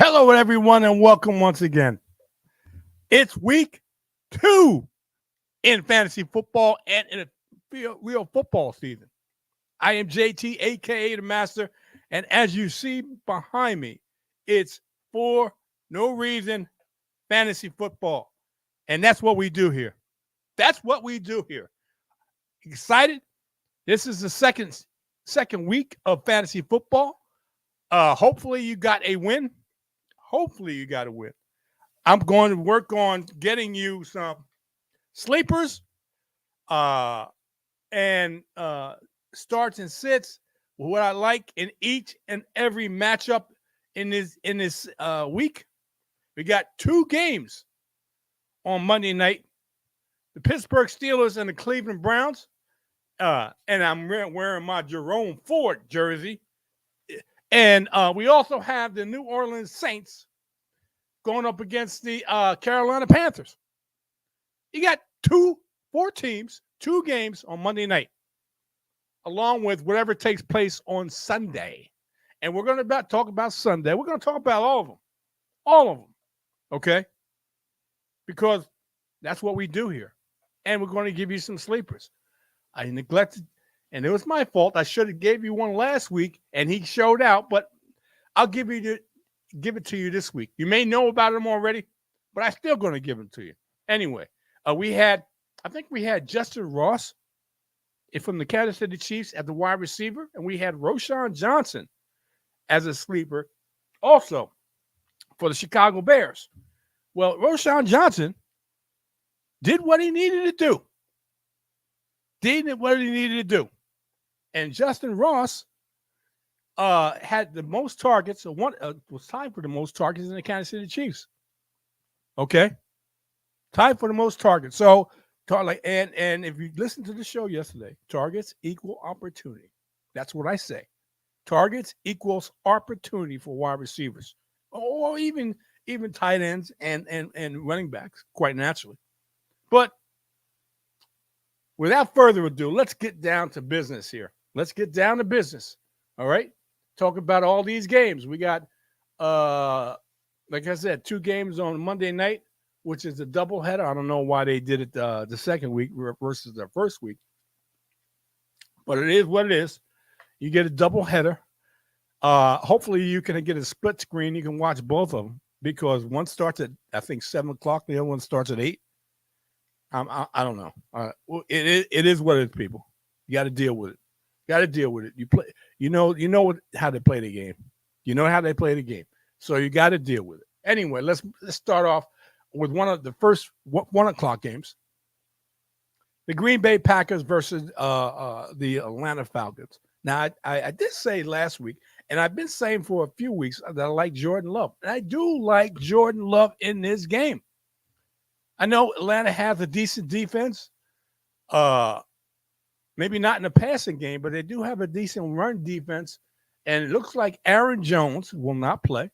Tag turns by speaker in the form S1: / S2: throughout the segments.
S1: Hello, everyone, and welcome once again. It's week 2 in fantasy football and in a real football season. I am JT, aka the Master, and as you see behind me, it's For No Reason Fantasy Football, and that's what we do here. That's what we do here. Excited? This is the second week of fantasy football. Hopefully, you got a win. Hopefully, you got a win. I'm going to work on getting you some sleepers and starts and sits. What I like in each and every matchup in this week. We got 2 games on Monday night: the Pittsburgh Steelers and the Cleveland Browns. And I'm wearing my Jerome Ford jersey. And we also have the New Orleans Saints going up against the Carolina Panthers. You got 4 teams, 2 games on Monday night, along with whatever takes place on Sunday. And we're going to talk about Sunday. We're going to talk about all of them, okay? Because that's what we do here. And we're going to give you some sleepers. I neglected, and it was my fault. I should have gave you one last week, and he showed out, but I'll give it to you this week. You may know about them already, but I'm still going to give them to you. Anyway, I think we had Justin Ross from the Kansas City Chiefs at the wide receiver, and we had Roschon Johnson as a sleeper also for the Chicago Bears. Well, Roschon Johnson did what he needed to do. And Justin Ross had the most targets. Was tied for the most targets in the Kansas City Chiefs. Okay, tied for the most targets. So, and if you listened to the show yesterday, targets equal opportunity. That's what I say. Targets equals opportunity for wide receivers, or even tight ends and running backs, quite naturally. But without further ado, let's get down to business here. Let's get down to business. All right. Talk about all these games. We got, like I said, 2 games on Monday night, which is a doubleheader. I don't know why they did it the second week versus the first week. But it is what it is. You get a doubleheader. Hopefully you can get a split screen. You can watch both of them because one starts at, I think, 7 o'clock. The other one starts at 8. I don't know. It is what it is, people. You got to deal with it. You play. You know how they play the game. You know how they play the game. So you got to deal with it. Anyway, let's start off with one of the first 1 o'clock games. The Green Bay Packers versus the Atlanta Falcons. Now, I did say last week, and I've been saying for a few weeks that I like Jordan Love. And I do like Jordan Love in this game. I know Atlanta has a decent defense. Maybe not in the passing game, but they do have a decent run defense. And it looks like Aaron Jones will not play.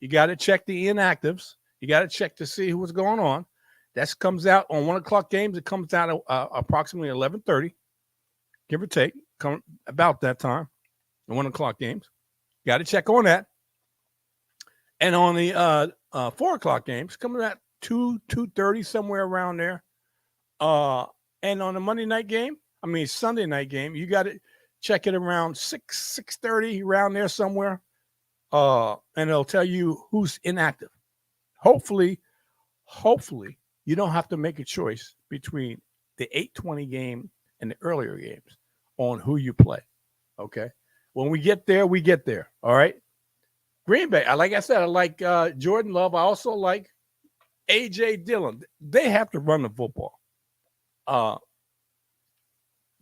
S1: You got to check the inactives. You got to check to see what's going on. That comes out on 1 o'clock games. It comes out at approximately 11:30, give or take, come about that time. The 1 o'clock games. Got to check on that. And on the 4 o'clock games, coming at 2:30, somewhere around there. And on the Sunday night game, you got to check it around 6:30, around there somewhere. And it'll tell you who's inactive. Hopefully, you don't have to make a choice between the 8:20 game and the earlier games on who you play. Okay. When we get there, we get there. All right. Green Bay, like I said, I like Jordan Love. I also like A.J. Dillon. They have to run the football.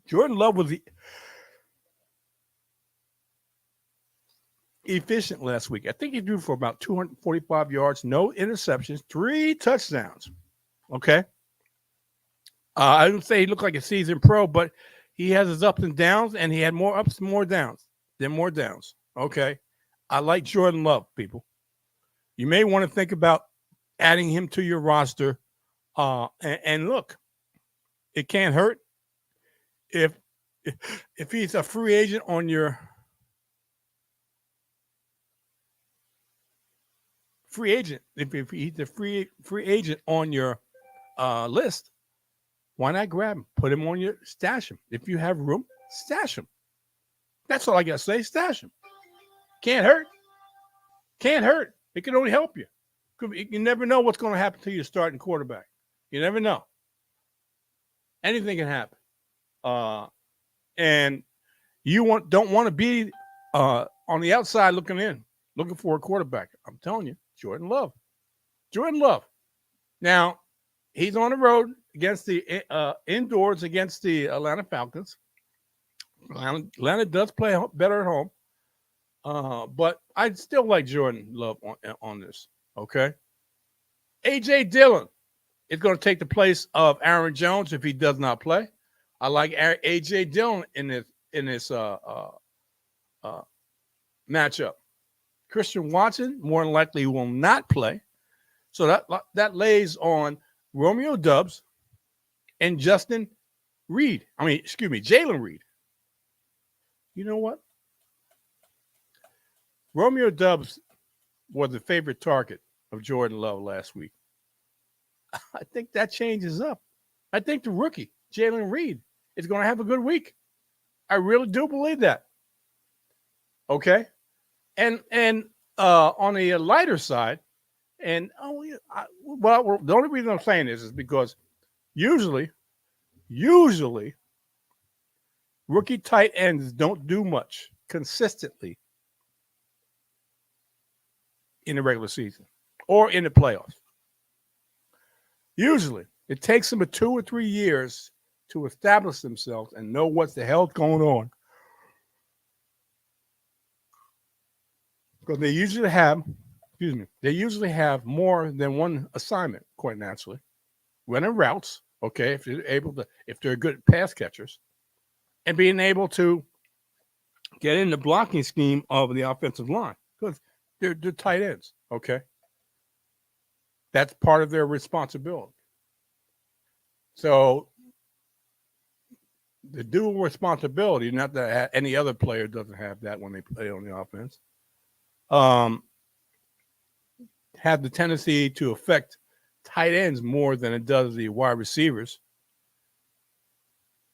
S1: Jordan Love was efficient last week. I think he threw for about 245 yards, no interceptions, 3 touchdowns. Okay. I didn't say he looked like a seasoned pro, but he has his ups and downs, and he had more ups and more downs. Okay. I like Jordan Love, people. You may want to think about adding him to your roster. And look, it can't hurt if he's a free agent on your free agent, if he's a free agent on your list, why not grab him? Put him on your stash him. If you have room, stash him. That's all I gotta say. Stash him. Can't hurt. Can't hurt. It can only help you. You never know what's going to happen to your starting quarterback. You never know. Anything can happen. And you don't want to be on the outside looking in, looking for a quarterback. I'm telling you, Jordan Love. Jordan Love. Now, he's on the road against the indoors against the Atlanta Falcons. Atlanta does play better at home. But I still like Jordan Love on this. Okay. A.J. Dillon is going to take the place of Aaron Jones if he does not play. I like A.J. Dillon in this matchup. Christian Watson more than likely will not play. So that lays on Romeo Doubs and Jalen Reed. You know what? Romeo Doubs was the favorite target of Jordan Love last week. I think that changes up. I think the rookie, Jalen Reed, is going to have a good week. I really do believe that. Okay? And on the lighter side, the only reason I'm saying this is because usually rookie tight ends don't do much consistently in the regular season or in the playoffs. Usually, it takes them 2 or 3 years to establish themselves and know what the hell's going on. Because they usually have more than one assignment, quite naturally. Running routes, okay, if they're good pass catchers, and being able to get in the blocking scheme of the offensive line. Because they're tight ends, okay? That's part of their responsibility. So the dual responsibility, not that any other player doesn't have that when they play on the offense, have the tendency to affect tight ends more than it does the wide receivers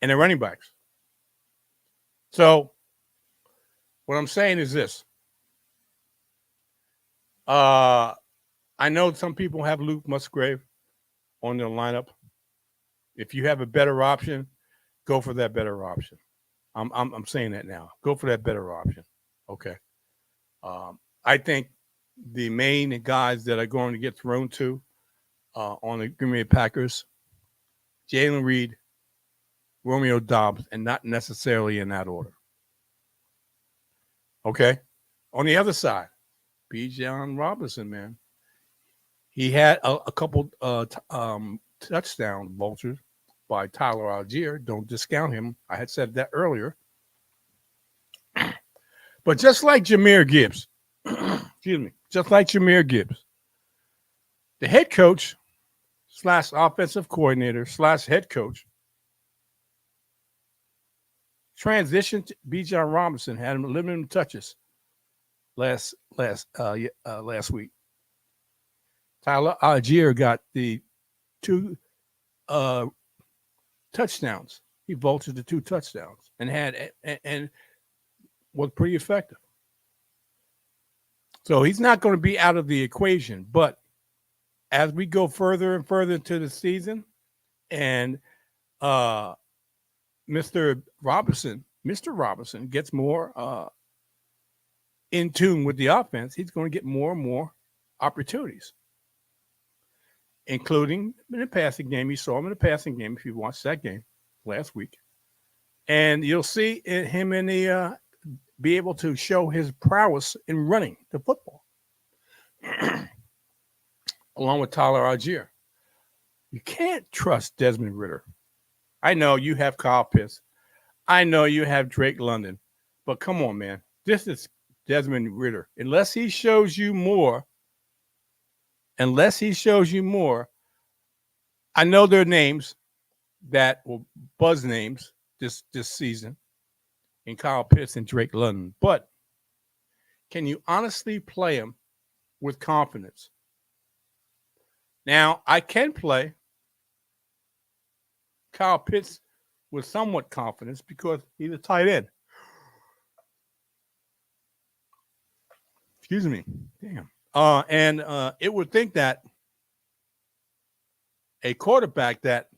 S1: and the running backs. So what I'm saying is this. I know some people have Luke Musgrave on their lineup. If you have a better option, go for that better option. I'm saying that now. Go for that better option. Okay. I think the main guys that are going to get thrown to on the Green Bay Packers, Jalen Reed, Romeo Doubs, and not necessarily in that order. Okay. On the other side, Bijan Robinson, man. He had a couple touchdown vultures by Tyler Algier. Don't discount him. I had said that earlier. But just like Jahmyr Gibbs, the head coach / offensive coordinator / head coach transitioned to Bijan Robinson, had him limited touches last week. Tyler Algier got the 2 touchdowns. He vaulted the 2 touchdowns and was pretty effective. So he's not going to be out of the equation. But as we go further and further into the season, and Mr. Robinson gets more in tune with the offense, he's going to get more and more opportunities, including in the passing game. You saw him in the passing game if you watched that game last week. And you'll see him in the be able to show his prowess in running the football, along with Tyler Algier. You can't trust Desmond Ridder. I know you have Kyle Pitts. I know you have Drake London. But come on, man. This is Desmond Ridder. Unless he shows you more, I know there are names that will buzz names this season in Kyle Pitts and Drake London. But can you honestly play him with confidence. Now, I can play Kyle Pitts with somewhat confidence because he's a tight end. Excuse me. Damn. And it would think that a quarterback that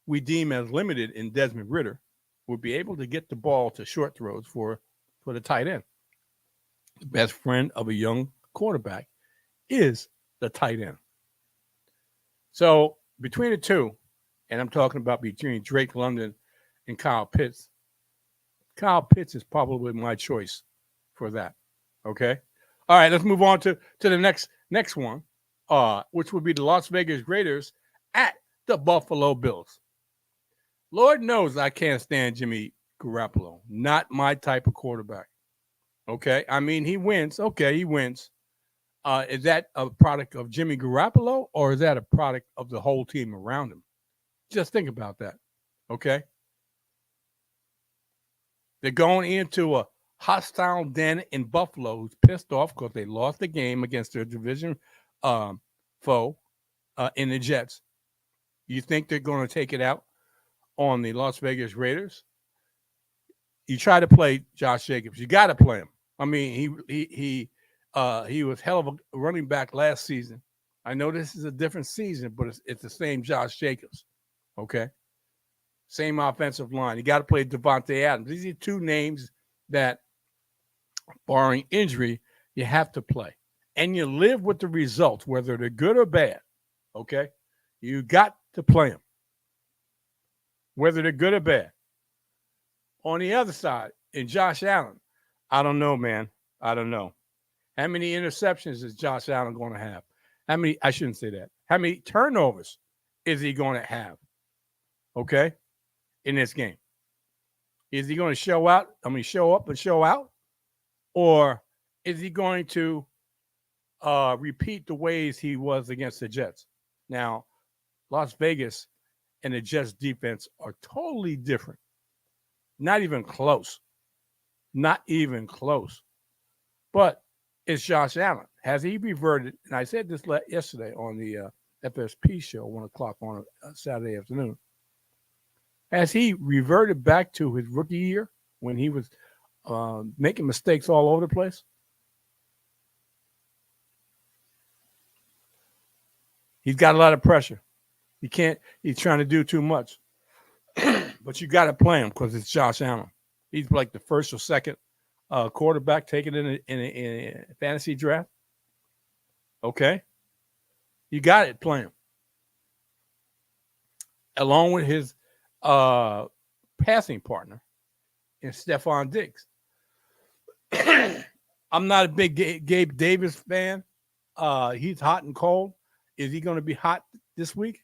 S1: we deem as limited in Desmond Ridder would be able to get the ball to short throws for the tight end. The best friend of a young quarterback is the tight end. So between the two, and I'm talking about between Drake London and Kyle Pitts is probably my choice for that. Okay? All right, let's move on to the next one, which would be the Las Vegas Raiders at the Buffalo Bills. Lord knows I can't stand Jimmy Garoppolo. Not my type of quarterback. Okay? I mean, he wins. Okay, he wins. Is that a product of Jimmy Garoppolo, or is that a product of the whole team around him? Just think about that. Okay? They're going into a hostile den in Buffalo who's pissed off because they lost the game against their division foe in the Jets. You think they're going to take it out on the Las Vegas Raiders? You try to play Josh Jacobs. You got to play him. I mean, he was hell of a running back last season. I know this is a different season, but it's the same Josh Jacobs. Okay? Same offensive line. You got to play Devontae Adams. These are two names that, barring injury, you have to play. And you live with the results, whether they're good or bad. Okay? You got to play them, whether they're good or bad. On the other side, in Josh Allen, I don't know, man. I don't know. How many interceptions is Josh Allen going to have? I shouldn't say that. How many turnovers is he going to have? Okay? In this game. Is he going to show up and show out? Or is he going to repeat the ways he was against the Jets? Now, Las Vegas and the Jets defense are totally different. Not even close. Not even close. But it's Josh Allen. Has he reverted? And I said this yesterday on the FSP show, 1 o'clock on a Saturday afternoon. Has he reverted back to his rookie year when he was making mistakes all over the place? He's got a lot of pressure. He's trying to do too much. But you got to play him because it's Josh Allen. He's like the first or second quarterback taken in a fantasy draft. Okay? You got it, play him. Along with his passing partner in Stephon Diggs. I'm not a big Gabe Davis fan. He's hot and cold. Is he going to be hot this week?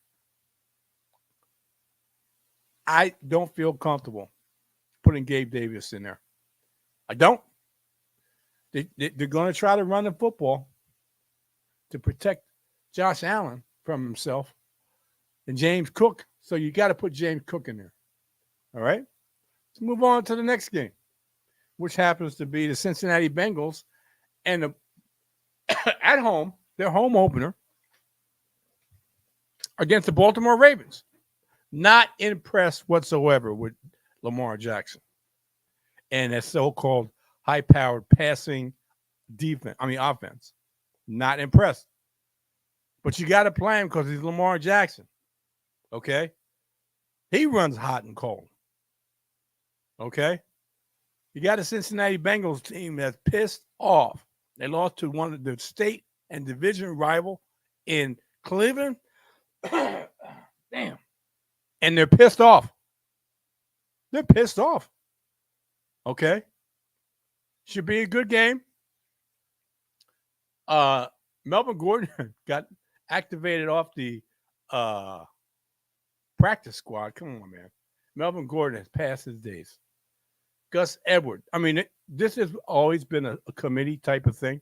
S1: I don't feel comfortable putting Gabe Davis in there. I don't. They're going to try to run the football to protect Josh Allen from himself and James Cook. So you got to put James Cook in there. All right? Let's move on to the next game, which happens to be the Cincinnati Bengals and at home, their home opener against the Baltimore Ravens. Not impressed whatsoever with Lamar Jackson and that so-called high-powered passing offense. Not impressed. But you got to play him because he's Lamar Jackson. Okay? He runs hot and cold. Okay? You got a Cincinnati Bengals team that's pissed off. They lost to one of the state and division rival in Cleveland. Damn. And they're pissed off. They're pissed off. Okay? Should be a good game. Melvin Gordon got activated off the practice squad. Come on, man. Melvin Gordon has passed his days. Gus Edwards. I mean, this has always been a committee type of thing.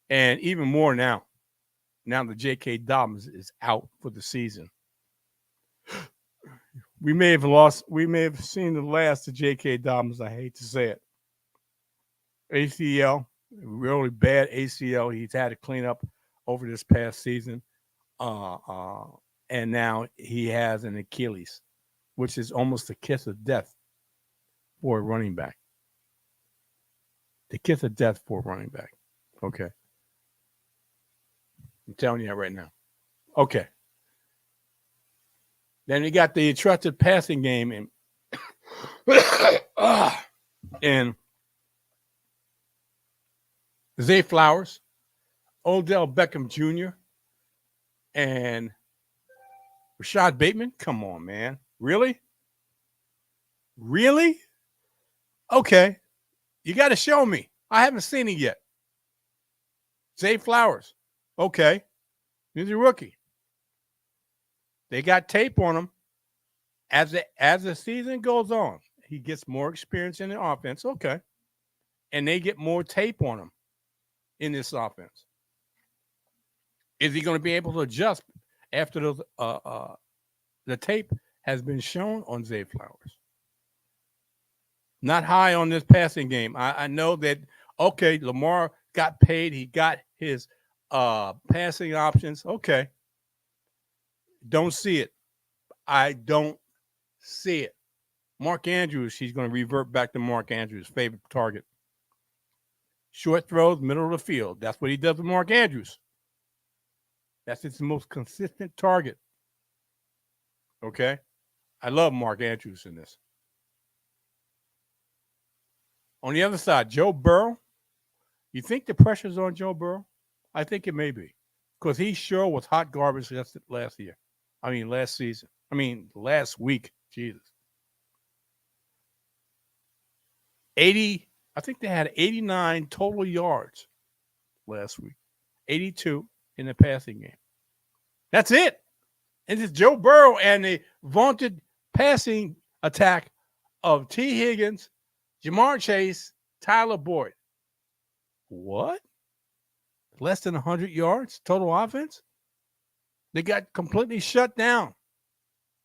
S1: And even more now. Now that J.K. Dobbins is out for the season. We may have seen the last of J.K. Dobbins. I hate to say it. ACL, really bad ACL he's had to clean up over this past season. Uh, uh, and now he has an Achilles, which is almost a kiss of death for a running back. The kiss of death for a running back. Okay. I'm telling you that right now. Okay. Then you got the trusted passing game and Zay Flowers, Odell Beckham Jr., and Rashad Bateman. Come on, man. Really? Really? Okay. You got to show me. I haven't seen it yet. Zay Flowers. Okay. He's a rookie. They got tape on him. As the season goes on, he gets more experience in the offense. Okay. And they get more tape on him in this offense. Is he going to be able to adjust after the tape has been shown on Zay Flowers? Not high on this passing game. I know that, okay, Lamar got paid. He got his passing options. Okay. Don't see it. I don't see it. Mark Andrews, he's going to revert back to Mark Andrews' favorite target. Short throws, middle of the field. That's what he does with Mark Andrews. That's his most consistent target. Okay? I love Mark Andrews in this. On the other side, Joe Burrow. You think the pressure's on Joe Burrow? I think it may be. Because he sure was hot garbage last year. I mean, last season. I mean, last week. Jesus. 80, I think they had 89 total yards last week. 82 in the passing game. That's it. And it's Joe Burrow and the vaunted passing attack of T. Higgins, Jamar Chase, Tyler Boyd. What? Less than 100 yards total offense? They got completely shut down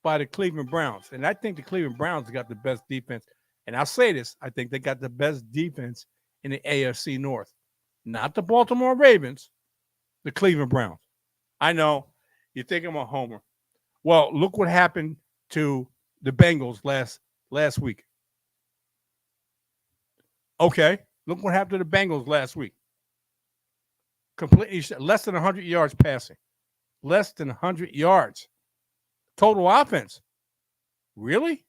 S1: by the Cleveland Browns. And I think the Cleveland Browns got the best defense. And I'll say this, I think they got the best defense in the AFC North. Not the Baltimore Ravens, the Cleveland Browns. I know you think I'm a homer. Well, look what happened to the Bengals last week. Okay, look what happened to the Bengals last week. Completely less than 100 yards passing. Less than 100 yards. Total offense. Really?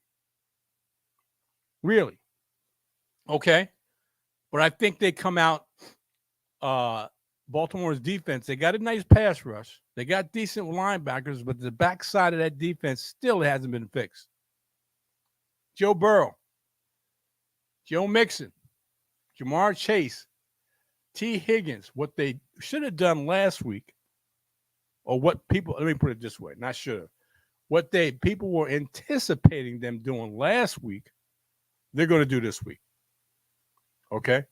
S1: Really? Okay. But I think they come out, Baltimore's defense, they got a nice pass rush. They got decent linebackers, but the backside of that defense still hasn't been fixed. Joe Burrow, Joe Mixon, Jamar Chase, T. Higgins, what they should have done last week, or what people, let me put it this way, not should have, what people were anticipating them doing last week, they're going to do this week. Okay?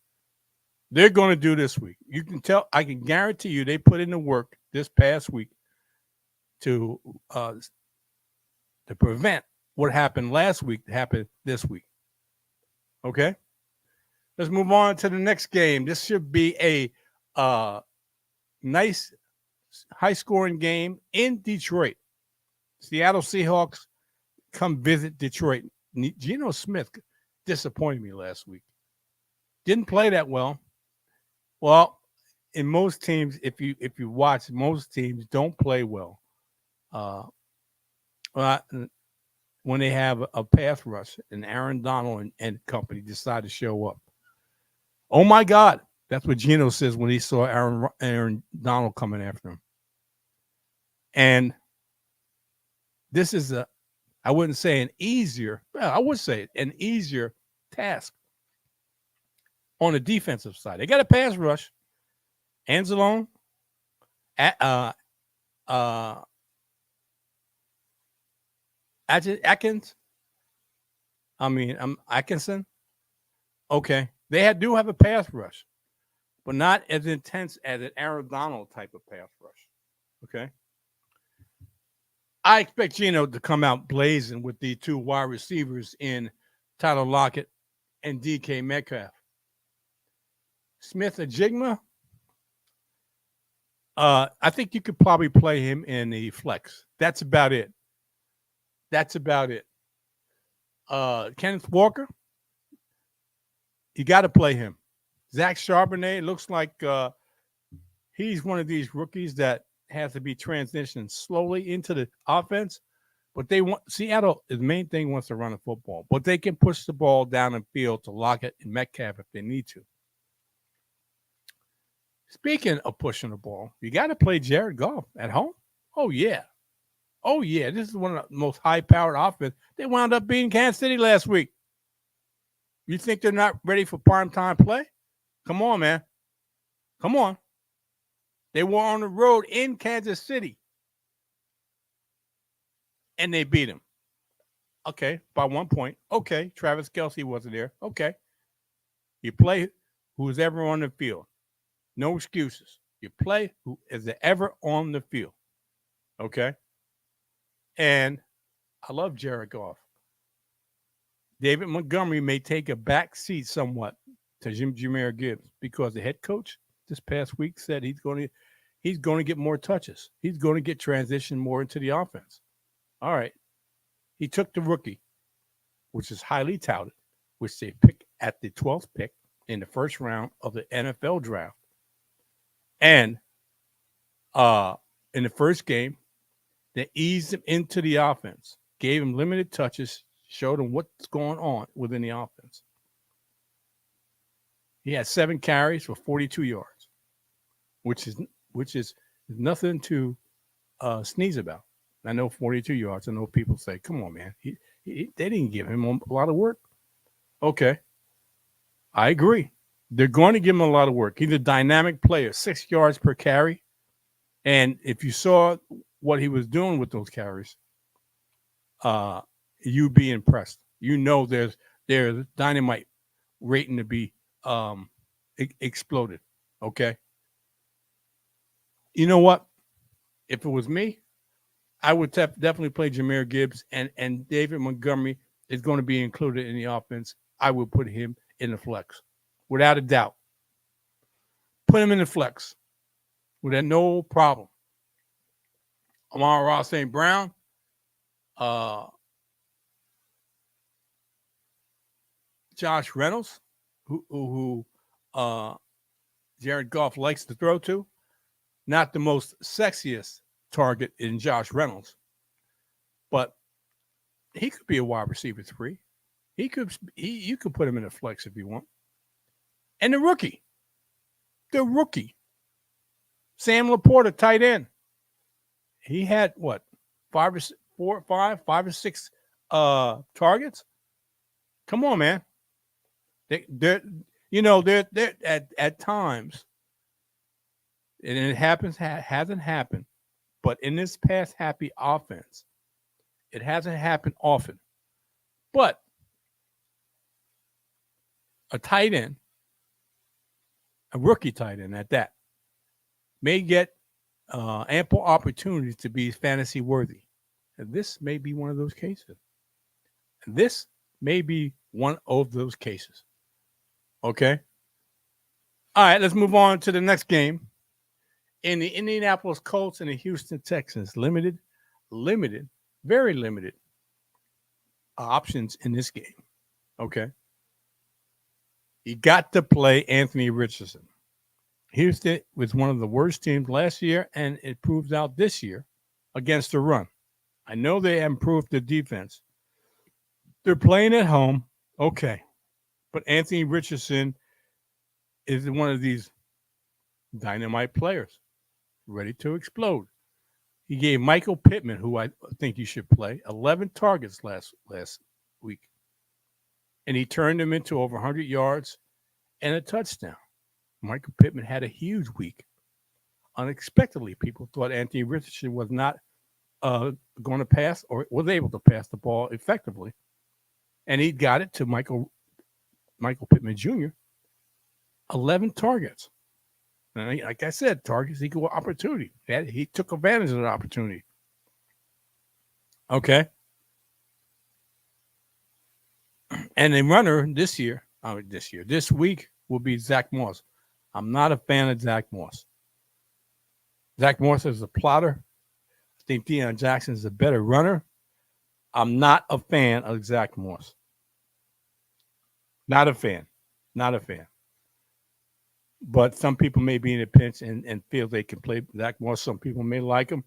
S1: They're going to do this week. You can tell, I can guarantee you they put in the work this past week to prevent what happened last week to happen this week. Okay? Let's move on to the next game. This should be a nice, high-scoring game in Detroit. Seattle Seahawks come visit Detroit. Geno Smith disappointed me last week. Didn't play that well. Well, in most teams, if you watch, most teams don't play well. When they have a pass rush and Aaron Donald and company decide to show up. Oh my God, that's what Geno says when he saw Aaron Donald coming after him. And this is I wouldn't say an easier, well, I would say an easier task on the defensive side. They got a pass rush. Anzalone, Atkins. Atkinson. Okay. They do have a pass rush, but not as intense as an Aaron Donald type of pass rush. Okay. I expect Geno to come out blazing with the two wide receivers in Tyler Lockett and DK Metcalf. Smith-Njigba, I think you could probably play him in the flex. That's about it. Kenneth Walker, you got to play him. Zach Charbonnet looks like he's one of these rookies that has to be transitioned slowly into the offense. But they want Seattle. The main thing wants to run the football, but they can push the ball down the field to Lockett and Metcalf if they need to. Speaking of pushing the ball, you got to play Jared Goff at home. Oh yeah. This is one of the most high-powered offense. They wound up beating Kansas City last week. You think they're not ready for primetime play? Come on, man. Come on. They were on the road in Kansas City, and they beat them. Okay, by 1 point. Okay, Travis Kelce wasn't there. Okay. You play who's ever on the field. No excuses. You play who is ever on the field. Okay? And I love Jared Goff. David Montgomery may take a back seat somewhat to Jahmyr Gibbs because the head coach this past week said he's going to get more touches. He's going to get transitioned more into the offense. All right. He took the rookie, which is highly touted, which they picked at the 12th pick in the first round of the NFL draft. And in the first game, they eased him into the offense, gave him limited touches, showed him what's going on within the offense. He had 7 carries for 42 yards, which is nothing to sneeze about. I know 42 yards. I know people say, "Come on, man, they didn't give him a lot of work." Okay, I agree. They're going to give him a lot of work. He's a dynamic player, 6 yards per carry, and if you saw what he was doing with those carries, you'd be impressed. You know, there's dynamite waiting to be exploded. Okay. You know what? If it was me, I would definitely play Jahmyr Gibbs, and David Montgomery is going to be included in the offense. I would put him in the flex, without a doubt. Put him in the flex, with no problem. Amon-Ra St. Brown, Josh Reynolds, who Jared Goff likes to throw to. Not the most sexiest target in Josh Reynolds, but he could be a wide receiver 3. You could put him in a flex if you want. And the rookie, Sam Laporta, tight end. He had what, 5 or 6 targets. Come on, man. They're at times, and it hasn't happened, but in this pass happy offense, it hasn't happened often. But a tight end, a rookie tight end at that, may get ample opportunities to be fantasy worthy. And this may be one of those cases. Okay. All right, let's move on to the next game. In the Indianapolis Colts and the Houston Texans, limited, very limited options in this game. Okay. You got to play Anthony Richardson. Houston was one of the worst teams last year, and it proves out this year against the run. I know they improved the defense. They're playing at home. Okay. But Anthony Richardson is one of these dynamite players ready to explode. He gave Michael Pittman, who I think you should play, 11 targets last week. And he turned him into over 100 yards and a touchdown. Michael Pittman had a huge week. Unexpectedly, people thought Anthony Richardson was not going to pass or was able to pass the ball effectively. And he got it to Michael Pittman Jr., 11 targets. And like I said, targets equal opportunity. He took advantage of the opportunity. Okay. And the runner this week will be Zach Moss. I'm not a fan of Zach Moss. Zach Moss is a plotter. I think Deion Jackson is a better runner. I'm not a fan of Zach Moss. Not a fan. Not a fan. But some people may be in a pinch and feel they can play Zach Moss. Some people may like him.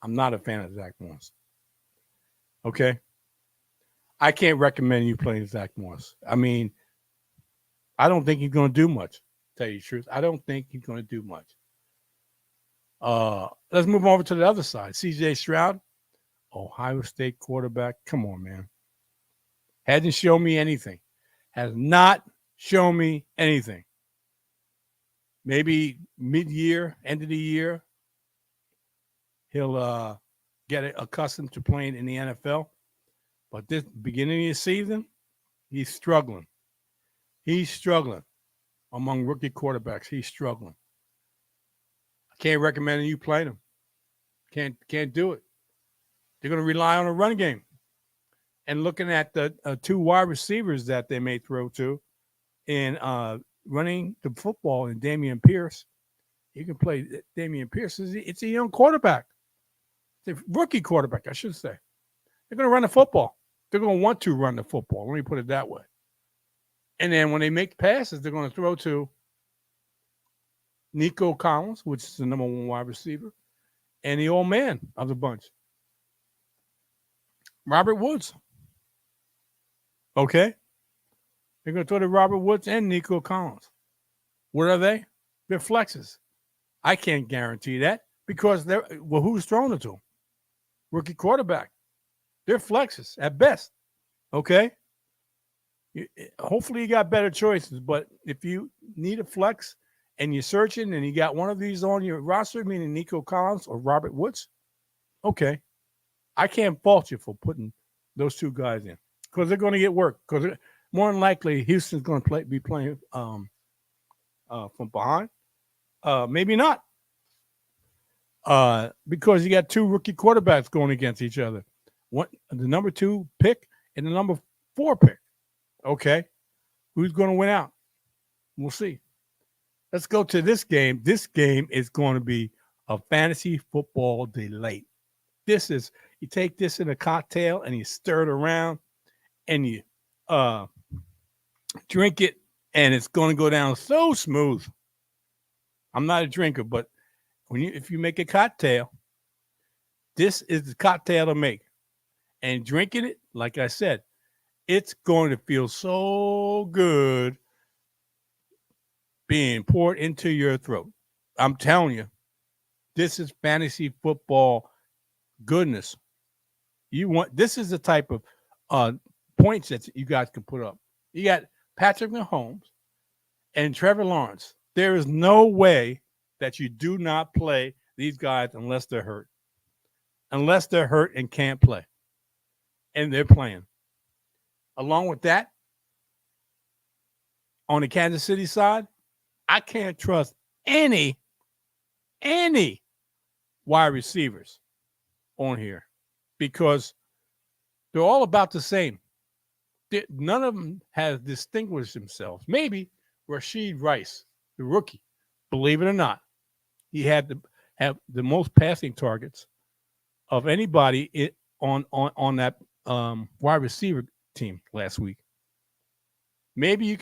S1: I'm not a fan of Zach Moss. Okay? I can't recommend you playing Zach Moss. I mean, I don't think he's going to do much, to tell you the truth. I don't think he's going to do much. Let's move over to the other side. C.J. Stroud, Ohio State quarterback. Come on, man. Hasn't shown me anything. Has not shown me anything. Maybe mid-year, end of the year, he'll get accustomed to playing in the NFL. But this beginning of the season, he's struggling. He's struggling among rookie quarterbacks. He's struggling. I can't recommend you playing him. Can't do it. They're going to rely on a run game. And looking at the two wide receivers that they may throw to in running the football in Dameon Pierce, you can play Dameon Pierce. It's a young quarterback. It's a rookie quarterback, I should say. They're going to run the football. They're going to want to run the football. Let me put it that way. And then when they make passes, they're going to throw to Nico Collins, which is the number one wide receiver, and the old man of the bunch, Robert Woods. Okay? They're going to throw to Robert Woods and Nico Collins. What are they? They're flexes. I can't guarantee that because who's throwing it to them? Rookie quarterback. They're flexes at best. Okay? Hopefully you got better choices, but if you need a flex and you're searching and you got one of these on your roster, meaning Nico Collins or Robert Woods, okay. I can't fault you for putting those two guys in because they're going to get work. Because more than likely, Houston's going to be playing from behind. Maybe not. Because you got two rookie quarterbacks going against each other. The number 2 pick and the number 4 pick. Okay. Who's going to win out? We'll see. Let's go to this game. This game is going to be a fantasy football delight. You take this in a cocktail and you stir it around and you drink it and it's going to go down so smooth. I'm not a drinker, but if you make a cocktail, this is the cocktail to make. And drinking it, like I said, it's going to feel so good being poured into your throat. I'm telling you, this is fantasy football goodness. This is the type of points that you guys can put up. You got Patrick Mahomes and Trevor Lawrence. There is no way that you do not play these guys unless they're hurt. Unless they're hurt and can't play. And they're playing. Along with that, on the Kansas City side, I can't trust any wide receivers on here because they're all about the same. None of them has distinguished themselves. Maybe Rashid Rice, the rookie, believe it or not, he had to have the most passing targets of anybody on that wide receiver team last week. Maybe you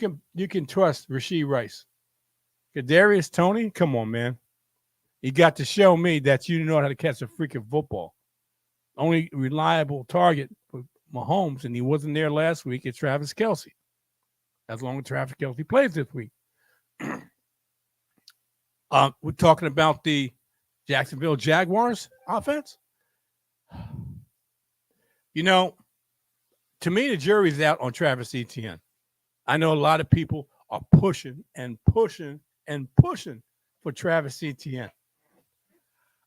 S1: can trust Rashid Rice. Kadarius Toney, come on, man. You got to show me that you know how to catch a freaking football. Only reliable target for Mahomes, and he wasn't there last week, is Travis Kelce. As long as Travis Kelce plays this week. We're talking about the Jacksonville Jaguars offense. You know, to me, the jury's out on Travis Etienne. I know a lot of people are pushing for Travis Etienne.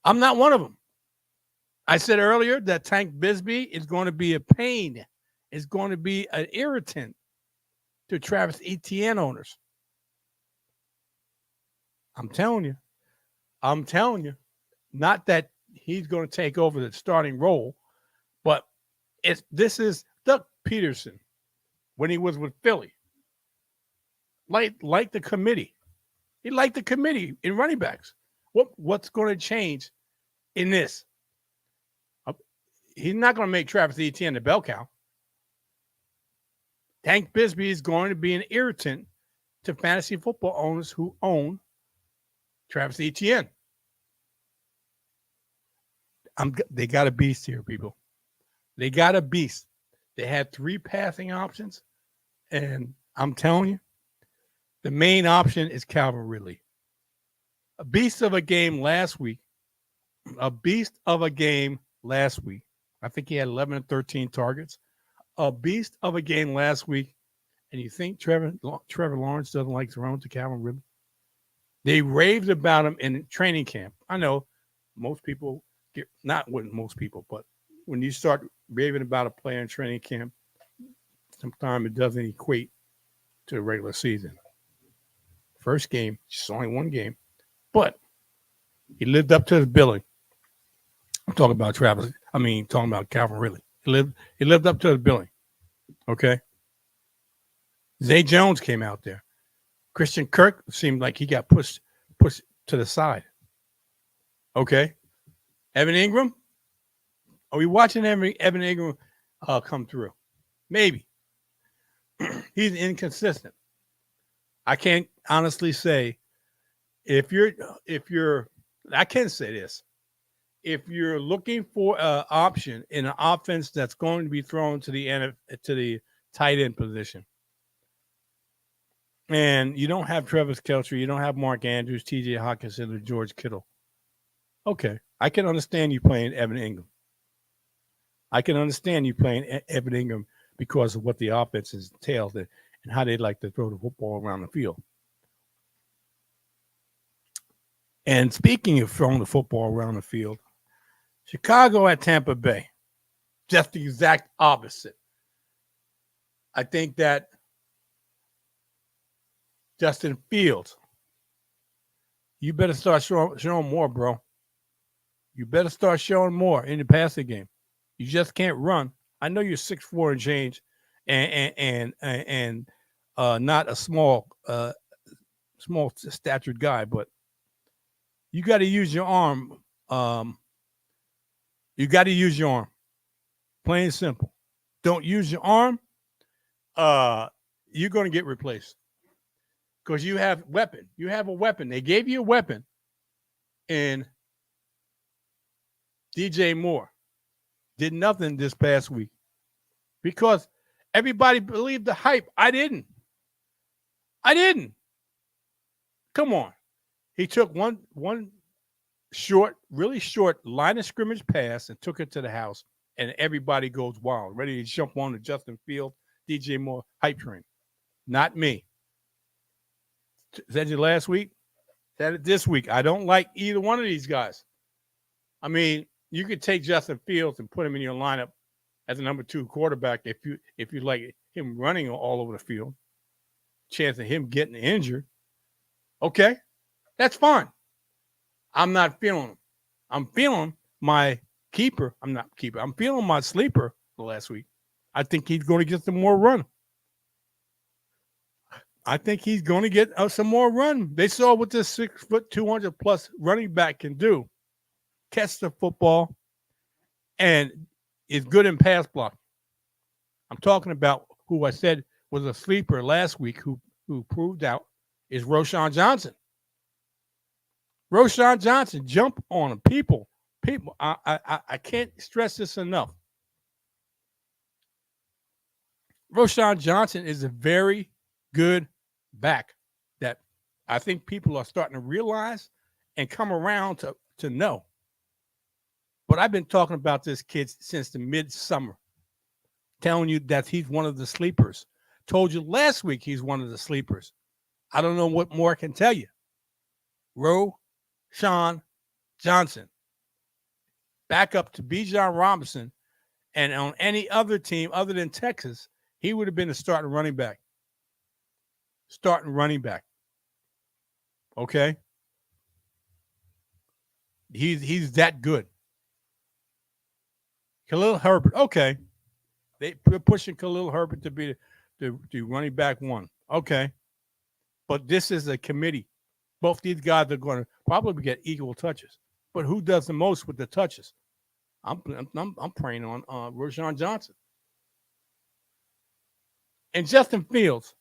S1: I'm not one of them. I said earlier that Tank Bigsby is going to be a pain. It's going to be an irritant to Travis Etienne owners. I'm telling you. Not that he's going to take over the starting role, but this is Doug Peterson when he was with Philly. Like the committee. He liked the committee in running backs. What's going to change in this? He's not going to make Travis Etienne the bell cow. Tank Bigsby is going to be an irritant to fantasy football owners who own Travis Etienne. They got a beast here, people. They got a beast. They had 3 passing options, and I'm telling you, the main option is Calvin Ridley. A beast of a game last week. A beast of a game last week. I think he had 11 and 13 targets. A beast of a game last week. And you think Trevor Lawrence doesn't like throwing to Calvin Ridley? They raved about him in training camp. I know most people not with most people, but when you start raving about a player in training camp, sometimes it doesn't equate to the regular season. First game, just only one game, but he lived up to his billing. I'm talking about talking about Calvin Ridley. He lived up to his billing. Okay. Zay Jones came out there. Christian Kirk seemed like he got pushed to the side. Okay. Evan Ingram. Are we watching Evan Ingram come through? Maybe. He's inconsistent. I can't honestly say I can say this. If you're looking for an option in an offense that's going to be thrown to the tight end position, and you don't have Travis Kelce, you don't have Mark Andrews, T.J. Hockenson, or George Kittle, okay, I can understand you playing Evan Ingram. I can understand you playing Evan Ingram because of what the offense entails and how they like to throw the football around the field. And speaking of throwing the football around the field, Chicago at Tampa Bay, just the exact opposite. I think that Justin Fields, you better start showing more, bro. You better start showing more in the passing game. You just can't run. I know you're 6'4" and change, and not a small statured guy, but you got to use your arm. You got to use your arm. Plain and simple. Don't use your arm. You're going to get replaced because you have weapon. You have a weapon. They gave you a weapon in DJ Moore. Did nothing this past week because everybody believed the hype. I didn't. Come on. He took one short, really short line of scrimmage pass and took it to the house, and everybody goes wild, ready to jump on the Justin Fields, DJ Moore hype train. Not me. Said it last week. Said it this week. I don't like either one of these guys. I mean, you could take Justin Fields and put him in your lineup as a number 2 quarterback if you like him running all over the field. Chance of him getting injured. Okay, that's fine. I'm not feeling him. I'm feeling my keeper. I'm feeling my sleeper the last week. I think he's going to get some more run. I think he's going to get some more run. They saw what this 6', 200+ running back can do. Catch the football and is good in pass blocking. I'm talking about who I said was a sleeper last week who proved out is Roschon Johnson. Roschon Johnson, jump on him. People, I can't stress this enough. Roschon Johnson is a very good back that I think people are starting to realize and come around to know. But I've been talking about this kid since the midsummer, telling you that he's one of the sleepers. Told you last week he's one of the sleepers. I don't know what more I can tell you. Roschon Johnson, back up to Bijan Robinson, and on any other team other than Texas, he would have been a starting running back. Okay? He's that good. Khalil Herbert, okay. They're pushing Khalil Herbert to be the running back 1. Okay. But this is a committee. Both these guys are going to probably get equal touches. But who does the most with the touches? I'm praying on Rashawn Johnson. And Justin Fields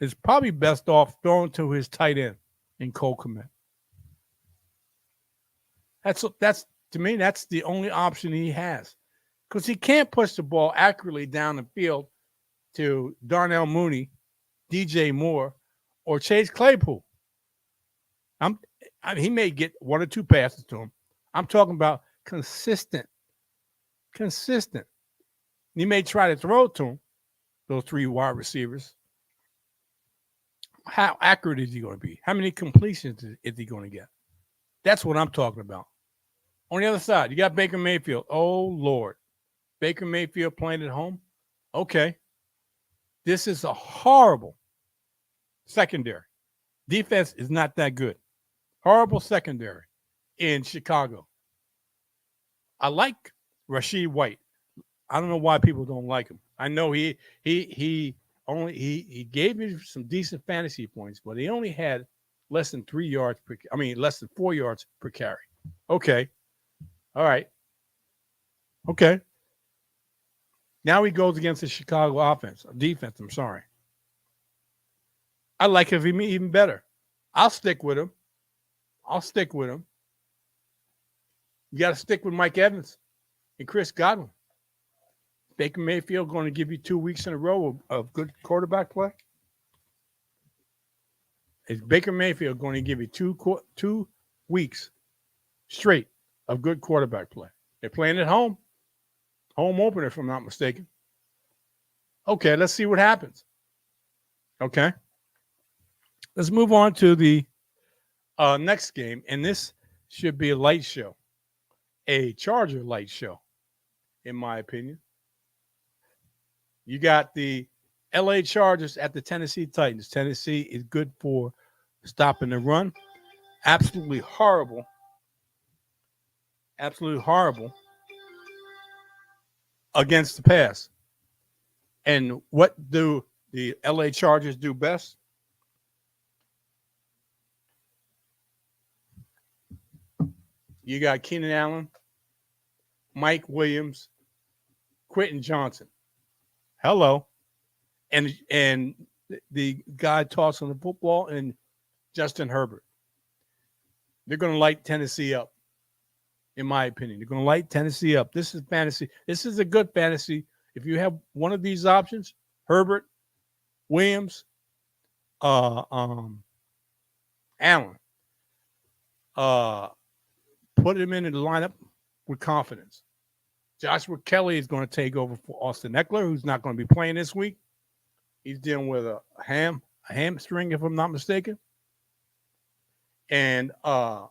S1: is probably best off throwing to his tight end in Cole Kmet. That's to me, that's the only option he has. Because he can't push the ball accurately down the field to Darnell Mooney, DJ Moore, or Chase Claypool. He may get one or two passes to him. I'm talking about consistent. He may try to throw to him, those three wide receivers. How accurate is he going to be? How many completions is he going to get? That's what I'm talking about. On the other side, you got Baker Mayfield. Oh, Lord. Baker Mayfield playing at home? Okay. This is a horrible secondary. Defense is not that good. Horrible secondary in Chicago. I like Rashid White. I don't know why people don't like him. I know he gave me some decent fantasy points, but he only had less than 4 yards per carry. Okay. All right. Okay. Now he goes against the Chicago defense. I'm sorry. I like him even better. I'll stick with him. You got to stick with Mike Evans and Chris Godwin. Baker Mayfield going to give you 2 weeks in a row of good quarterback play? Is Baker Mayfield going to give you 2 weeks straight of good quarterback play? They're playing at home. Home opener, if I'm not mistaken. Okay, let's see what happens. Okay. Let's move on to the next game, and this should be a light show, a Charger light show, in my opinion. You got the LA Chargers at the Tennessee Titans. Tennessee is good for stopping the run. Absolutely horrible against the pass. And what do the LA Chargers do best? You got Keenan Allen, Mike Williams, Quentin Johnson. Hello. And the guy tossing the football, and Justin Herbert. They're going to light Tennessee up, in my opinion. They're going to light Tennessee up. This is fantasy. This is a good fantasy. If you have one of these options, Herbert, Williams, Allen, put him in the lineup with confidence. Joshua Kelly is going to take over for Austin Eckler, who's not going to be playing this week. He's dealing with a hamstring, if I'm not mistaken. And some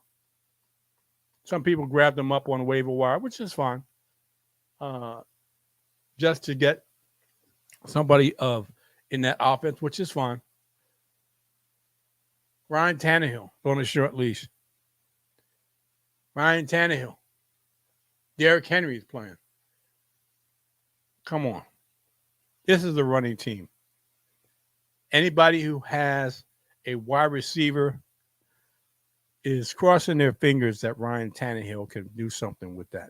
S1: people grabbed him up on the waiver wire, which is fine. Just to get somebody in that offense, which is fine. Ryan Tannehill on a short leash. Ryan Tannehill. Derrick Henry is playing. Come on. This is a running team. Anybody who has a wide receiver is crossing their fingers that Ryan Tannehill can do something with that.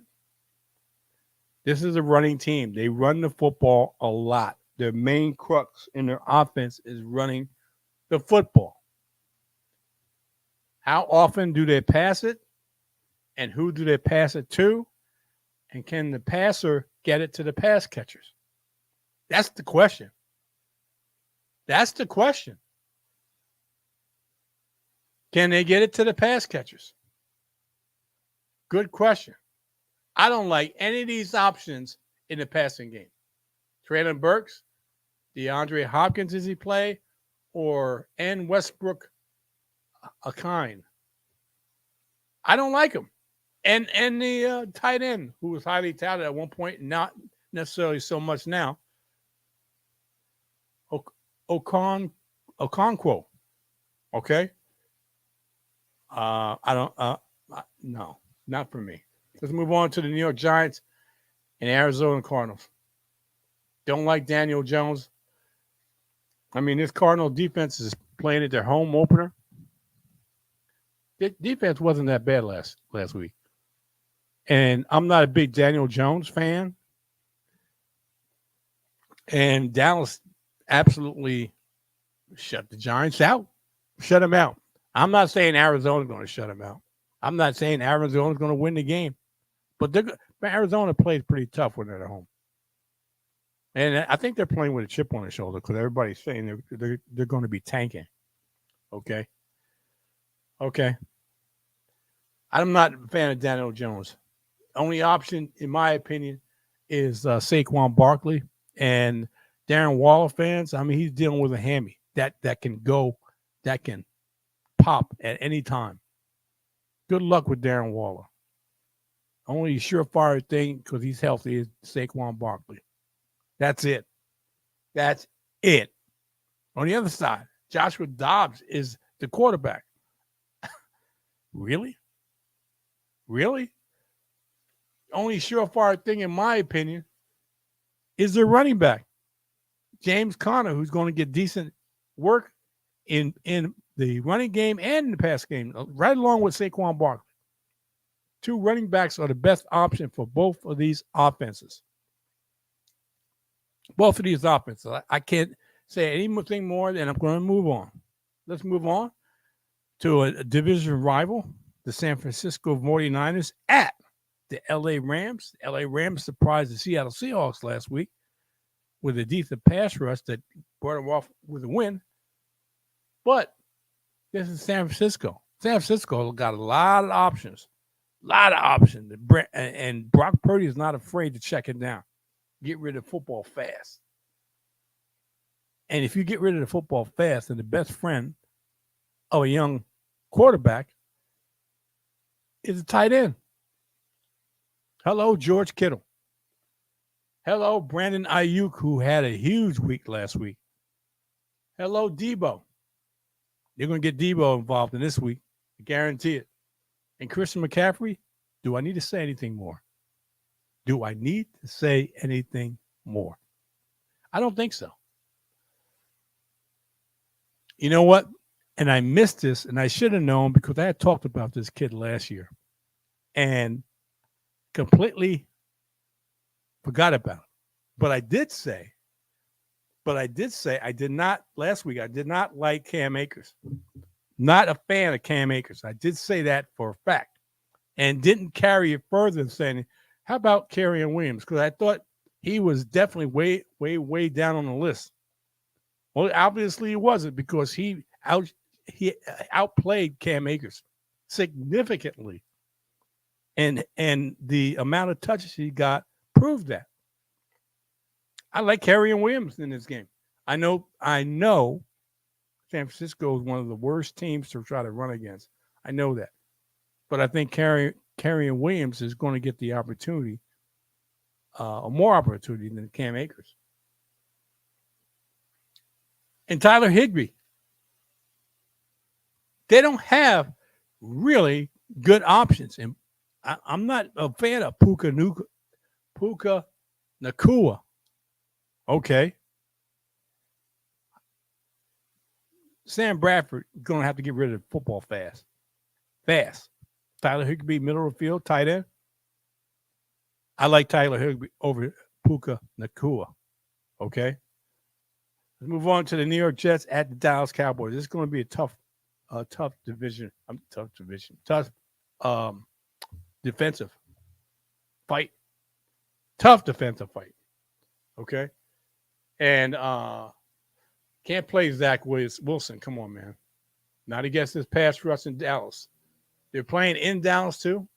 S1: This is a running team. They run the football a lot. Their main crux in their offense is running the football. How often do they pass it? And who do they pass it to? And can the passer get it to the pass catchers? That's the question. Can they get it to the pass catchers? Good question. I don't like any of these options in the passing game. Traylon Burks, DeAndre Hopkins, does he play? And Westbrook Akine. I don't like him. And the tight end, who was highly touted at one point, not necessarily so much now, Okonkwo. Okay? No, not for me. Let's move on to the New York Giants and Arizona Cardinals. Don't like Daniel Jones. I mean, this Cardinal defense is playing at their home opener. Defense wasn't that bad last week. And I'm not a big Daniel Jones fan. And Dallas absolutely shut the Giants out. Shut them out. I'm not saying Arizona's going to shut them out. I'm not saying Arizona's going to win the game. But Arizona plays pretty tough when they're at home. And I think they're playing with a chip on their shoulder because everybody's saying they're going to be tanking. Okay. I'm not a fan of Daniel Jones. Only option, in my opinion, is Saquon Barkley. And Darren Waller fans, I mean, he's dealing with a hammy that can pop at any time. Good luck with Darren Waller. Only surefire thing, because he's healthy, is Saquon Barkley. That's it. On the other side, Joshua Dobbs is the quarterback. Really? Only surefire thing, in my opinion, is the running back, James Conner, who's going to get decent work in the running game and in the pass game, right along with Saquon Barkley. Two running backs are the best option for both of these offenses. I can't say anything more, and I'm going to move on. Let's move on to a division rival, the San Francisco 49ers at the LA Rams. The LA Rams surprised the Seattle Seahawks last week with a decent pass rush that brought them off with a win. But this is San Francisco. San Francisco got a lot of options. And Brock Purdy is not afraid to check it down. Get rid of football fast. And if you get rid of the football fast, then the best friend of a young quarterback is a tight end. Hello, George Kittle. Hello, Brandon Ayuk, who had a huge week last week. Hello, Debo. You're going to get Debo involved in this week. I guarantee it. And Christian McCaffrey, do I need to say anything more? I don't think so. You know what? And I missed this, and I should have known because I had talked about this kid last year and completely forgot about it. But I did say I did not last week. I did not like Cam Akers. Not a fan of Cam Akers. I did say that for a fact and didn't carry it further than saying, how about Kyren Williams? Because I thought he was definitely way down on the list. Well, obviously he wasn't because he outplayed Cam Akers significantly. And the amount of touches he got proved that. I like Kyren Williams in this game. I know San Francisco is one of the worst teams to try to run against. I know that. But I think Kyren Williams is going to get the opportunity, more opportunity than Cam Akers. And Tyler Higbee. They don't have really good options. And I'm not a fan of Puka Nacua. Okay. Sam Bradford is going to have to get rid of football fast. Tyler Higbee, middle of the field, tight end. I like Tyler Higbee over Puka Nacua. Okay. Let's move on to the New York Jets at the Dallas Cowboys. This is going to be a tough division. Tough defensive fight. Tough defensive fight. Okay. And can't play Zach Wilson. Come on, man. Not against this pass rush in Dallas. They're playing in Dallas too.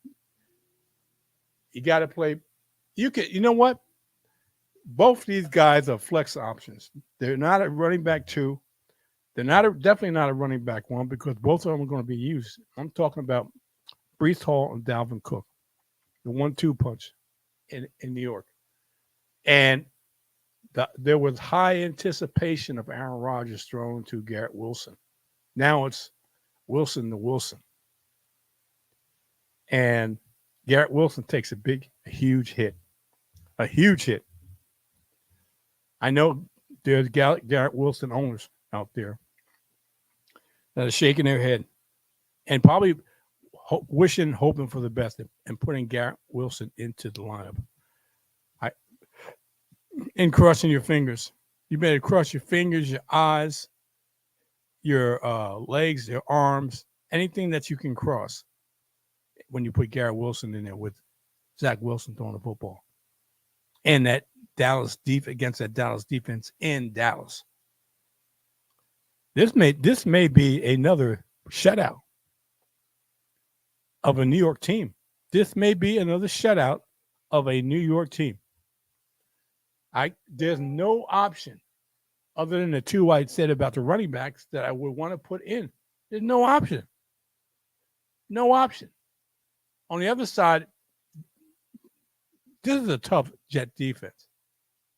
S1: You got to play. You know what? Both these guys are flex options. They're not a running back 2. They're definitely not a running back 1 because both of them are going to be used. I'm talking about Breece Hall and Dalvin Cook, the 1-2 punch in New York. And there was high anticipation of Aaron Rodgers throwing to Garrett Wilson. Now it's Wilson to Wilson. And Garrett Wilson takes a huge hit. A huge hit. I know there's Garrett Wilson owners out there that are shaking their head and probably hoping for the best, and putting Garrett Wilson into the lineup. And crossing your fingers. You better cross your fingers, your eyes, your legs, your arms, anything that you can cross when you put Garrett Wilson in there with Zach Wilson throwing the football. And that against that Dallas defense in Dallas. This may be another shutout of a New York team. This may be another shutout of a New York team. There's no option other than the two I said about the running backs that I would want to put in. There's no option. No option. On the other side, this is a tough Jet defense.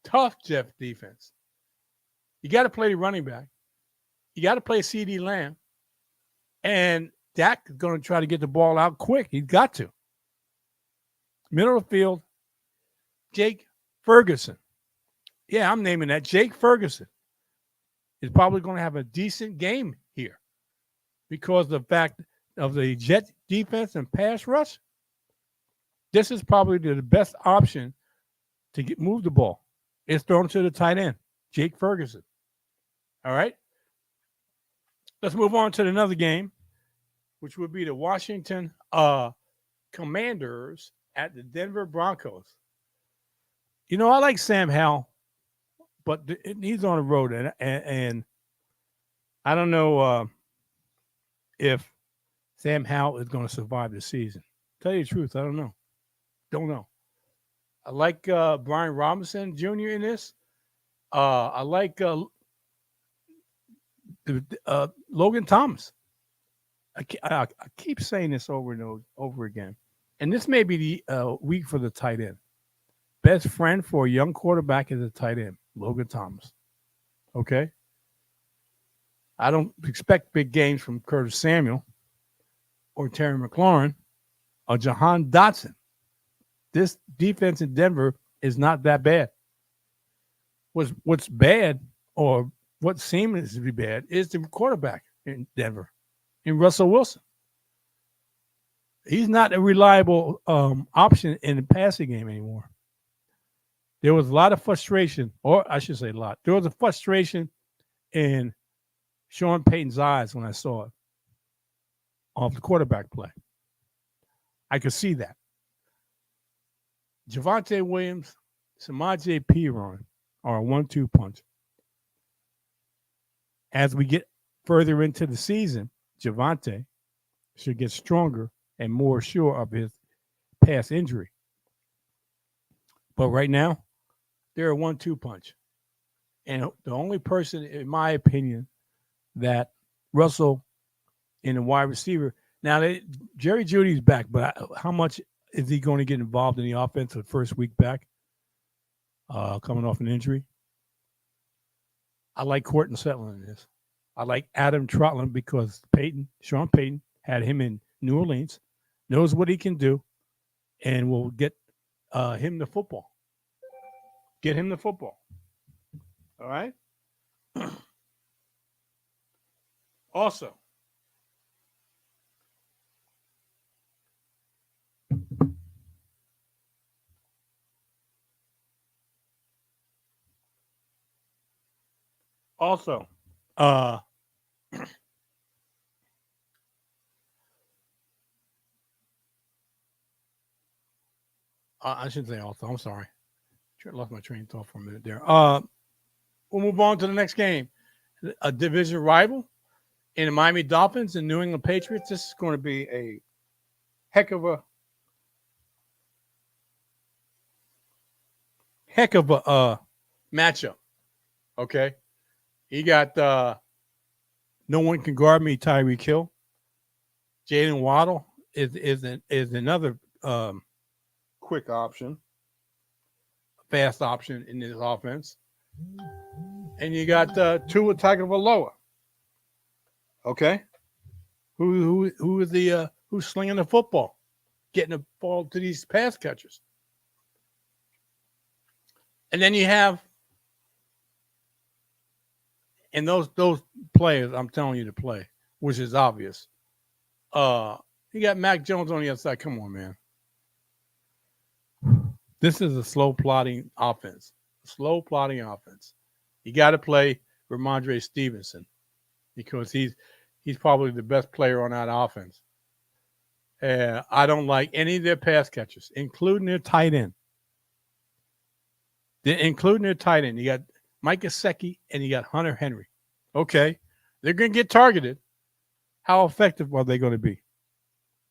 S1: Tough Jet defense. You got to play the running back. You got to play CeeDee Lamb. And Dak is going to try to get the ball out quick. He's got to. Middle of the field, Jake Ferguson. Yeah, I'm naming that. Jake Ferguson is probably going to have a decent game here because of the fact of the Jet defense and pass rush. This is probably the best option to move the ball. It's thrown to the tight end, Jake Ferguson. All right? Let's move on to another game, which would be the Washington Commanders at the Denver Broncos. You know, I like Sam Howell, but he's on the road, and I don't know if Sam Howell is going to survive the season. Tell you the truth, I don't know. Don't know. I like Brian Robinson Jr. in this. I like Logan Thomas. I keep saying this over and over again. And this may be the week for the tight end. Best friend for a young quarterback is a tight end, Logan Thomas. Okay? I don't expect big games from Curtis Samuel or Terry McLaurin or Jahan Dotson. This defense in Denver is not that bad. What's bad, or what seems to be bad, is the quarterback in Denver, in Russell Wilson. He's not a reliable option in the passing game anymore. There was a lot of frustration, or I should say a lot. There was a frustration in Sean Payton's eyes when I saw it off the quarterback play. I could see that. Javonte Williams, Samaje Perine are a 1-2 punch. As we get further into the season, Javonte should get stronger and more sure of his past injury. But right now, they're a 1-2 punch. And the only person, in my opinion, that Russell in the wide receiver, now Jerry Jeudy's back, but how much is he going to get involved in the offense the first week back, coming off an injury? I like Courtland Sutton in this. I like Adam Trotland because Sean Payton had him in New Orleans, knows what he can do, and will get him the football. Get him the football. All right? Also, I shouldn't say also. I'm sorry. I lost my train of thought for a minute there. We'll move on to the next game. A division rival in the Miami Dolphins and New England Patriots. This is going to be a heck of a matchup. Okay? He got no one can guard me, Tyreek Hill. Jalen Waddle is another quick option, fast option in this offense. And you got Tua Tagovailoa. Okay? Who is the who's slinging the football, getting the ball to these pass catchers. And then you have, and those players I'm telling you to play, which is obvious. You got Mac Jones on the other side. Come on, man. This is a slow plotting offense. Slow plotting offense. You got to play Ramondre Stevenson because he's probably the best player on that offense. I don't like any of their pass catchers, including their tight end. Including their tight end. You got Mike Gesicki and you got Hunter Henry. Okay. They're going to get targeted. How effective are they going to be?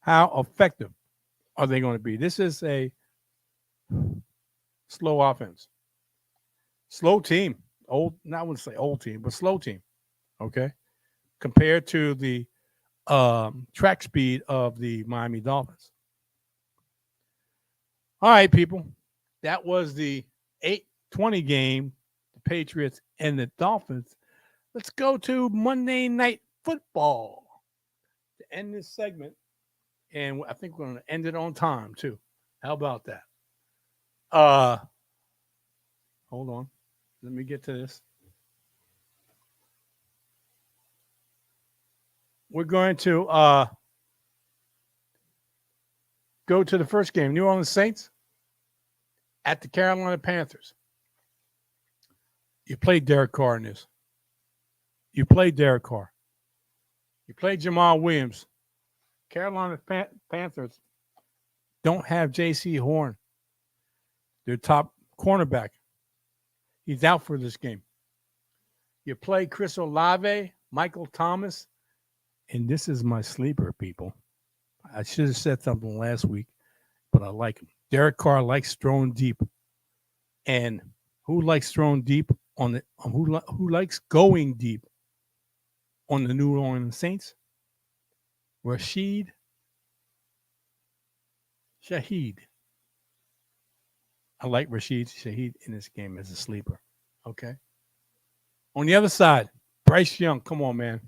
S1: How effective are they going to be? This is a slow offense. Slow team. Old, not want to say old team, but slow team. Okay. Compared to the track speed of the Miami Dolphins. All right, people. That was the 8:20 game, the Patriots and the Dolphins. Let's go to Monday Night Football to end this segment. And I think we're going to end it on time, too. How about that? Hold on. Let me get to this. We're going to go to the first game. New Orleans Saints at the Carolina Panthers. You played Derek Carr in this. You played Derek Carr. You played Jamal Williams. Carolina Panthers don't have J.C. Horn, their top cornerback. He's out for this game. You play Chris Olave, Michael Thomas, and this is my sleeper, people. I should have said something last week, but I like him. Derek Carr likes throwing deep. And who likes throwing deep on the who likes going deep on the New Orleans Saints? Rashid Shaheed. I like Rashid Shaheed in this game as a sleeper. Okay. On the other side, Bryce Young. Come on, man.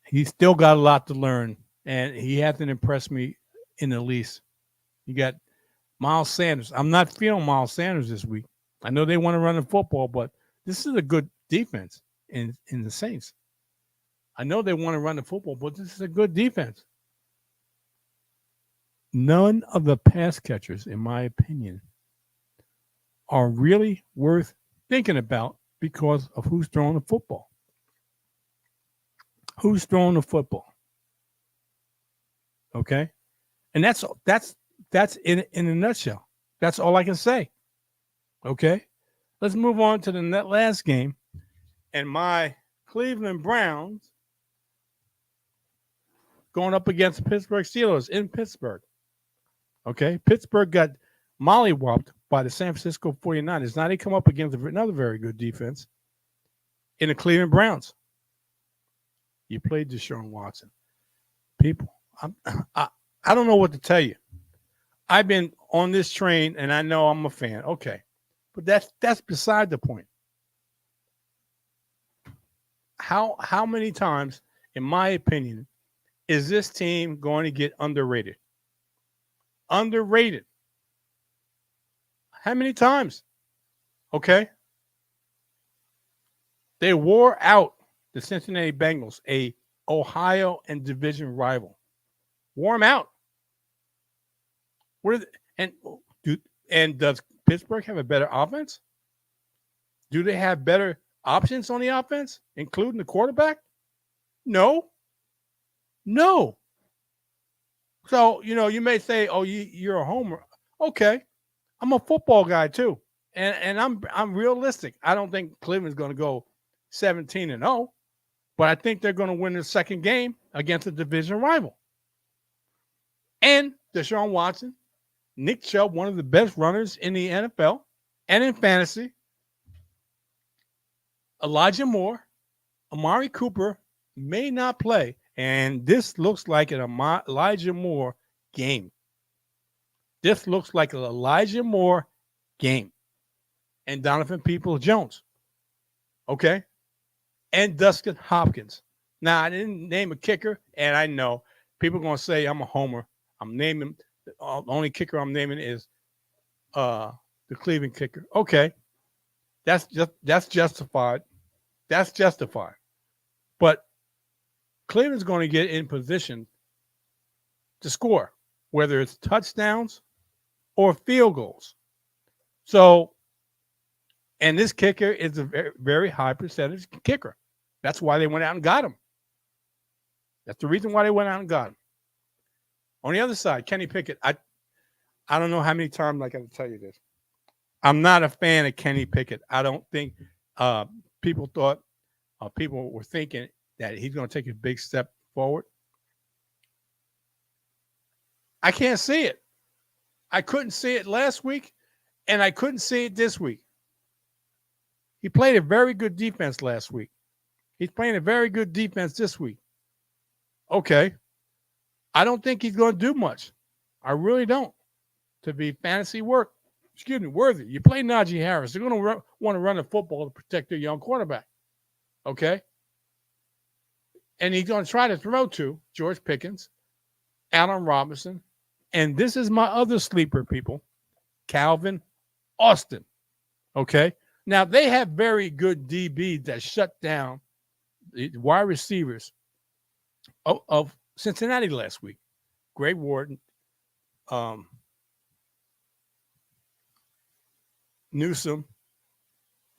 S1: He's still got a lot to learn, and he hasn't impressed me in the least. You got Miles Sanders. I'm not feeling Miles Sanders this week. I know they want to run the football, but this is a good defense in the Saints. I know they want to run the football, but this is a good defense. None of the pass catchers, in my opinion, are really worth thinking about because of who's throwing the football. Who's throwing the football? Okay, and that's in a nutshell. That's all I can say. Okay, let's move on to the last game, and my Cleveland Browns going up against the Pittsburgh Steelers in Pittsburgh. Okay, Pittsburgh got mollywopped by the San Francisco 49ers. Now they come up against another very good defense in the Cleveland Browns. You played Deshaun Watson. People, I don't know what to tell you. I've been on this train, and I know I'm a fan. Okay, but that's beside the point. How many times, in my opinion, is this team going to get underrated? Underrated. How many times? Okay. They wore out the Cincinnati Bengals, a Ohio and division rival. Wore them out. And does Pittsburgh have a better offense? Do they have better options on the offense, including the quarterback? No. So, you may say, oh, you're a homer. Okay. I'm a football guy too. And I'm realistic. I don't think Cleveland's going to go 17-0, but I think they're going to win the second game against a division rival. And Deshaun Watson, Nick Chubb, one of the best runners in the NFL and in fantasy. Elijah Moore, Amari Cooper may not play. And this looks like an Elijah Moore game. This looks like an Elijah Moore game. And Donovan Peoples-Jones. Okay? And Dustin Hopkins. Now, I didn't name a kicker, and I know people are going to say I'm a homer. I'm naming the only kicker I'm naming is the Cleveland kicker. Okay. That's justified. That's justified. But Cleveland's going to get in position to score, whether it's touchdowns or field goals. So, and this kicker is a very, very high percentage kicker. That's why they went out and got him. That's the reason why they went out and got him. On the other side, Kenny Pickett, I don't know how many times I got to tell you this. I'm not a fan of Kenny Pickett. I don't think people were thinking that he's going to take a big step forward. I can't see it. I couldn't see it last week, and I couldn't see it this week. He played a very good defense last week. He's playing a very good defense this week. Okay. I don't think he's going to do much. I really don't. To be fantasy worthy. You play Najee Harris. They're going to want to run the football to protect their young quarterback. Okay? And he's going to try to throw to George Pickens, Allen Robinson, and this is my other sleeper, people, Calvin Austin. Okay? Now, they have very good DBs that shut down the wide receivers of Cincinnati last week. Greg Wharton, Newsom,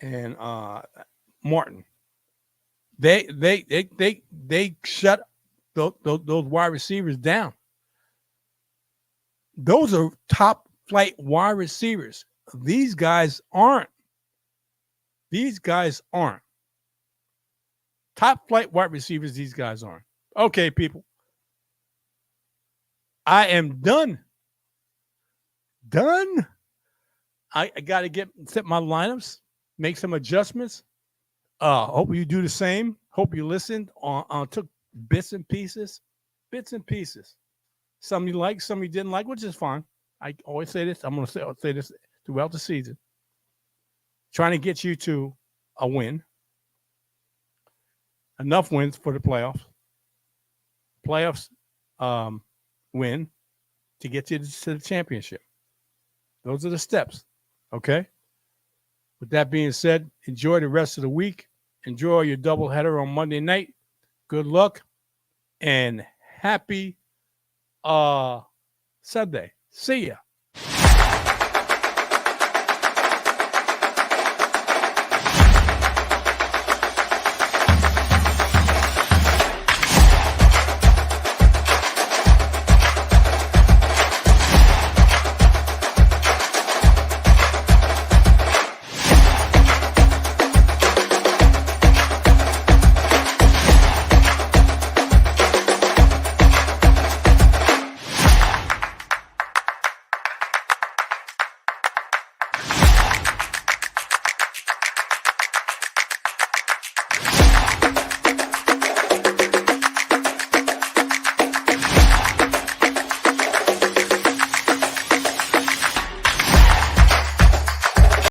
S1: and Martin. They shut those wide receivers down. Those are top flight wide receivers. These guys aren't. Top flight wide receivers, these guys aren't. Okay, people. I am done. I got to set my lineups, make some adjustments. Hope you do the same. Hope you listened took bits and pieces. Some you like, some you didn't like, which is fine. I always say this. I'm going to say this throughout the season. Trying to get you to a win. Enough wins for the playoffs. Win to get you to the championship. Those are the steps. Okay? With that being said, enjoy the rest of the week. Enjoy your doubleheader on Monday night. Good luck and happy Sunday. See ya.